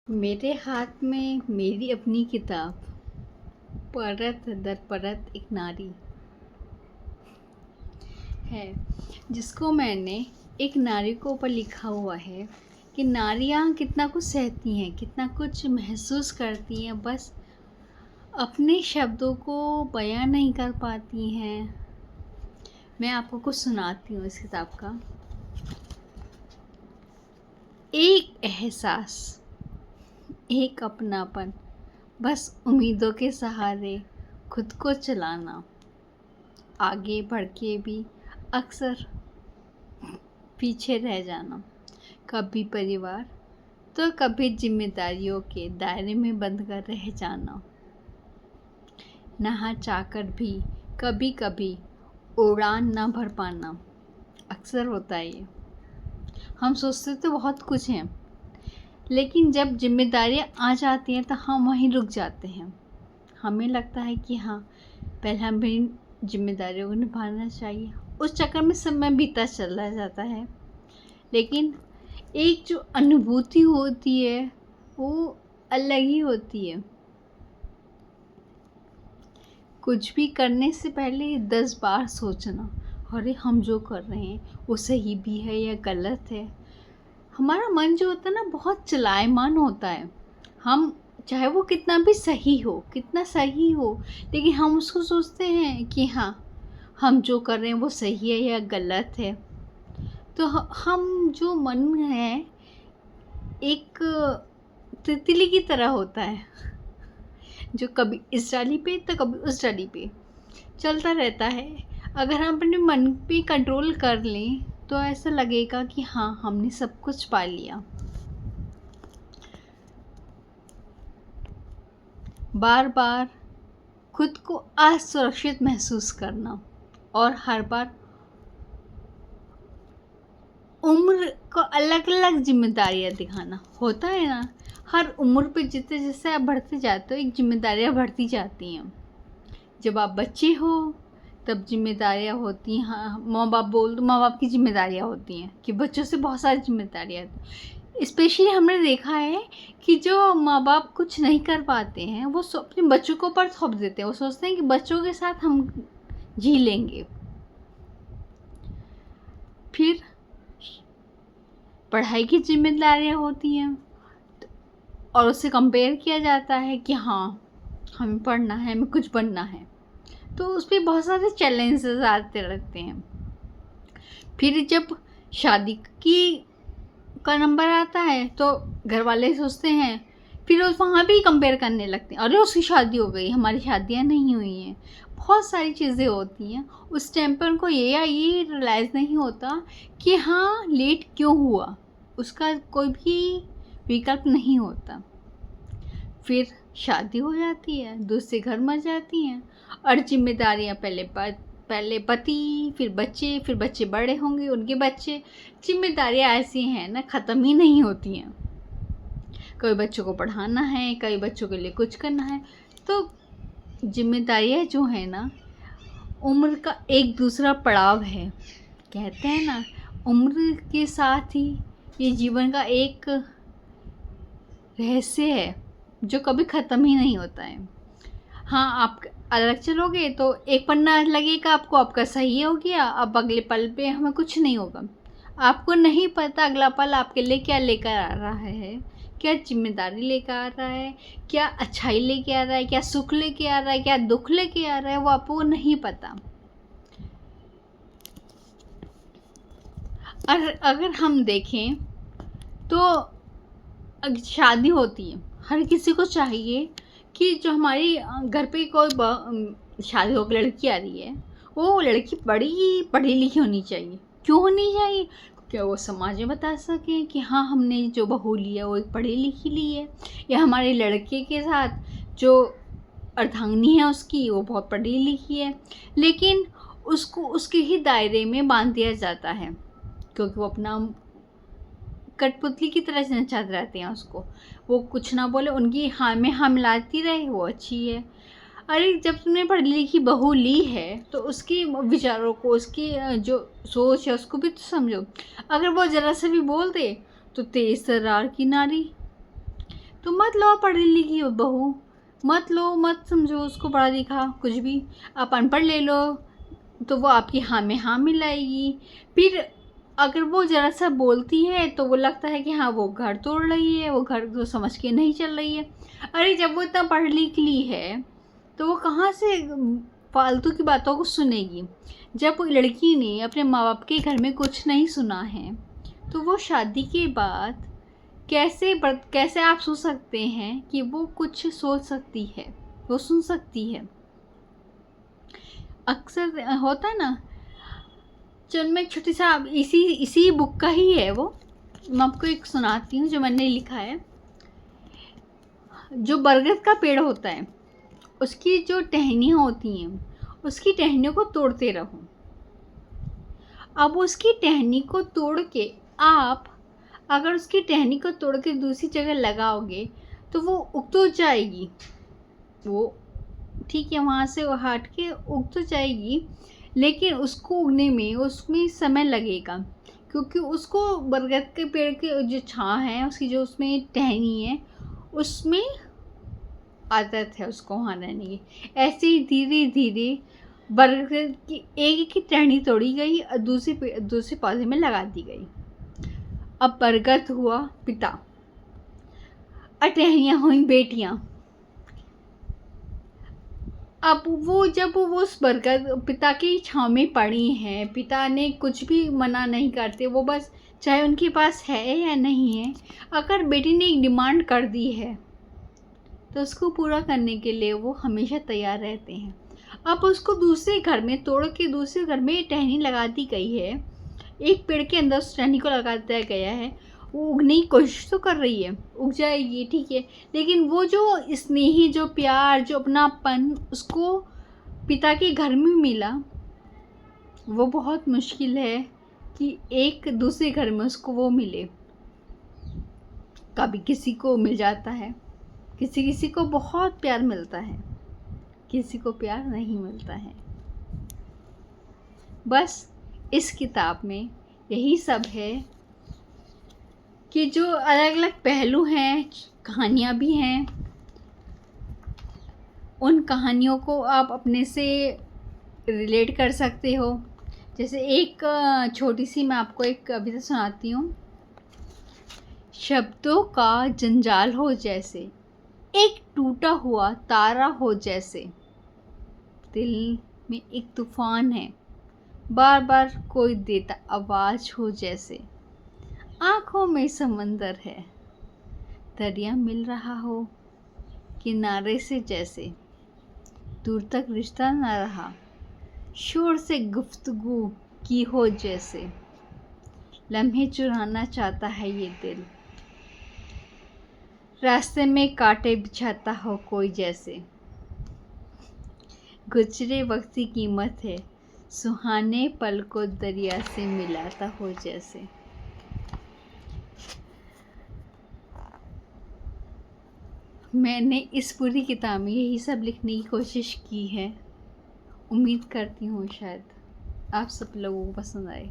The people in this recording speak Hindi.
मेरे हाथ में मेरी अपनी किताब, परत दर परत एक नारी है, जिसको मैंने एक नारी को ऊपर लिखा हुआ है कि नारियां कितना कुछ सहती हैं, कितना कुछ महसूस करती हैं, बस अपने शब्दों को बयां नहीं कर पाती हैं। मैं आपको कुछ सुनाती हूँ इस किताब का। एक एहसास, एक अपनापन, बस उम्मीदों के सहारे खुद को चलाना, आगे बढ़ के भी अक्सर पीछे रह जाना, कभी परिवार तो कभी जिम्मेदारियों के दायरे में बंद कर रह जाना, नहा चाहकर भी कभी कभी उड़ान ना भर पाना। अक्सर होता है ये। हम सोचते तो बहुत कुछ हैं, लेकिन जब जिम्मेदारियां आ जाती हैं तो हम वहीं रुक जाते हैं। हमें लगता है कि हाँ, पहले हमें जिम्मेदारियों को निभाना चाहिए। उस चक्कर में समय बीता चला जाता है, लेकिन एक जो अनुभूति होती है वो अलग ही होती है। कुछ भी करने से पहले 10 बार सोचना, अरे हम जो कर रहे हैं वो सही भी है या गलत है। हमारा मन जो होता है ना, बहुत चलायमान होता है। हम चाहे वो कितना भी सही हो, कितना सही हो, लेकिन हम उसको सोचते हैं कि हाँ, हम जो कर रहे हैं वो सही है या गलत है। तो हम जो मन है एक तितली की तरह होता है, जो कभी इस डाली पे तो कभी उस डाली पे चलता रहता है। अगर हम अपने मन पे कंट्रोल कर लें तो ऐसा लगेगा कि हाँ, हमने सब कुछ पा लिया। बार बार खुद को असुरक्षित महसूस करना और हर बार उम्र को अलग अलग जिम्मेदारियां दिखाना होता है ना। हर उम्र पे जितने जैसे आप बढ़ते जाते हो, एक जिम्मेदारियां बढ़ती जाती हैं। जब आप बच्चे हो तब जिम्मेदारियां होती हैं। हाँ, माँ बाप बोल तो माँ बाप की जिम्मेदारियां होती हैं कि बच्चों से बहुत सारी जिम्मेदारियां। स्पेशली हमने देखा है कि जो माँ बाप कुछ नहीं कर पाते हैं वो अपने बच्चों के ऊपर थोप देते हैं। वो सोचते हैं कि बच्चों के साथ हम जी लेंगे। फिर पढ़ाई की जिम्मेदारियां होती हैं और उससे कंपेयर किया जाता है कि हाँ, हमें पढ़ना है, हमें कुछ बनना है। तो उस पर बहुत सारे चैलेंजेस आते रहते हैं। फिर जब शादी की का नंबर आता है तो घर वाले सोचते हैं, फिर वहाँ भी कंपेयर करने लगते हैं, अरे उसकी शादी हो गई, हमारी शादियाँ नहीं हुई हैं। बहुत सारी चीज़ें होती हैं। उस टाइम पर उनको ये रियलाइज़ नहीं होता कि हाँ, लेट क्यों हुआ, उसका कोई भी विकल्प नहीं होता। फिर शादी हो जाती है, दूसरे घर मर जाती हैं और जिम्मेदारियाँ पहले पति, फिर बच्चे बड़े होंगे, उनके बच्चे। जिम्मेदारियाँ ऐसी हैं ना, ख़त्म ही नहीं होती हैं। कई बच्चों को पढ़ाना है, कई बच्चों के लिए कुछ करना है। तो जिम्मेदारियाँ जो है ना, उम्र का एक दूसरा पड़ाव है। कहते हैं ना, उम्र के साथ ही ये जीवन का एक रहस्य है जो कभी ख़त्म ही नहीं होता है। हाँ, आप अलग चलोगे तो एक पन्ना लगेगा आपको, आपका सही हो गया, अब अगले पल पे हमें कुछ नहीं होगा। आपको नहीं पता अगला पल आपके लिए क्या लेकर आ रहा है, क्या जिम्मेदारी लेकर आ रहा है, क्या अच्छाई लेके आ रहा है, क्या सुख लेके आ रहा है, क्या दुख लेके आ रहा है, वो आपको नहीं पता। और अगर हम देखें तो शादी होती है, हर किसी को चाहिए कि जो हमारी घर पे कोई शादी होकर लड़की आ रही है, वो लड़की बड़ी पढ़ी लिखी होनी चाहिए। क्यों होनी चाहिए? क्या वो समाज में बता सकें कि हाँ, हमने जो बहू ली है वो एक पढ़ी लिखी ली है, या हमारे लड़के के साथ जो अर्धांगिनी है उसकी, वो बहुत पढ़ी लिखी है। लेकिन उसको उसके ही दायरे में बांध दिया जाता है, क्योंकि वो अपना कठपुतली की तरह नचाते रहते हैं उसको। वो कुछ ना बोले, उनकी हाँ में हाँ मिलाती रहे, वो अच्छी है। अरे जब तुमने पढ़ी लिखी बहू ली है तो उसकी विचारों को, उसकी जो सोच है उसको भी तो समझो। अगर वो ज़रा सा भी बोल दे तो तेज तर्रार की नारी, तो मत लो पढ़ी लिखी बहू, मत लो, मत समझो उसको पढ़ा लिखा कुछ भी। आप अनपढ़ ले लो तो वो आपकी हाँ में हाँ मिलाएगी। फिर अगर वो ज़रा सा बोलती है तो वो लगता है कि हाँ वो घर तोड़ रही है, वो घर तो समझ के नहीं चल रही है। अरे जब वो इतना पढ़ लिख ली है तो वो कहाँ से फालतू की बातों को सुनेगी। जब वो लड़की ने अपने माँ बाप के घर में कुछ नहीं सुना है तो वो शादी के बाद कैसे आप सोच सकते हैं कि वो कुछ सोच सकती है, वो सुन सकती है। अक्सर होता है ना। चल मैं छोटी सा इसी बुक का ही है वो, मैं आपको एक सुनाती हूँ जो मैंने लिखा है। जो बरगद का पेड़ होता है उसकी जो टहनियाँ होती हैं उसकी टहनियों को तोड़ते रहो। अब उसकी टहनी को तोड़ के आप अगर उसकी टहनी को तोड़ के दूसरी जगह लगाओगे तो वो उग तो जाएगी, वो ठीक है वहाँ से वो हट के उग तो जाएगी, लेकिन उसको उगने में उसमें समय लगेगा, क्योंकि उसको बरगद के पेड़ के जो छाँ है उसकी जो उसमें टहनी है उसमें आदत है उसको वहाँ रहने की। ऐसे ही धीरे धीरे बरगद की एक ही टहनी तोड़ी गई और दूसरे पौधे में लगा दी गई। अब बरगद हुआ पिता और टहनियाँ हुई बेटियाँ। अब वो जब वो उस बरगद पिता की छाँव में पड़ी हैं, पिता ने कुछ भी मना नहीं करते, वो बस चाहे उनके पास है या नहीं है, अगर बेटी ने एक डिमांड कर दी है तो उसको पूरा करने के लिए वो हमेशा तैयार रहते हैं। अब उसको दूसरे घर में तोड़ के दूसरे घर में टहनी लगा दी गई है, एक पेड़ के अंदर उस टहनी को लगा दिया गया है, वो उगने की कोशिश तो कर रही है, उग जाएगी ठीक है, लेकिन वो जो स्नेही, जो प्यार, जो अपनापन उसको पिता के घर में मिला वो बहुत मुश्किल है कि एक दूसरे घर में उसको वो मिले। कभी किसी को मिल जाता है, किसी को बहुत प्यार मिलता है, किसी को प्यार नहीं मिलता है। बस इस किताब में यही सब है कि जो अलग अलग पहलू हैं, कहानियाँ भी हैं, उन कहानियों को आप अपने से रिलेट कर सकते हो। जैसे एक छोटी सी मैं आपको एक कविता सुनाती हूँ। शब्दों का जंजाल हो जैसे, एक टूटा हुआ तारा हो जैसे, दिल में एक तूफान है, बार बार कोई देता आवाज़ हो जैसे, आँखों में समंदर है, दरिया मिल रहा हो किनारे से जैसे, दूर तक रिश्ता न रहा, शोर से गुफ्तगू की हो जैसे, लम्हे चुराना चाहता है ये दिल, रास्ते में कांटे बिछाता हो कोई जैसे, गुजरे वक्त की कीमत है, सुहाने पल को दरिया से मिलाता हो जैसे। मैंने इस पूरी किताब में यही सब लिखने की कोशिश की है। उम्मीद करती हूँ शायद आप सब लोगों को पसंद आए।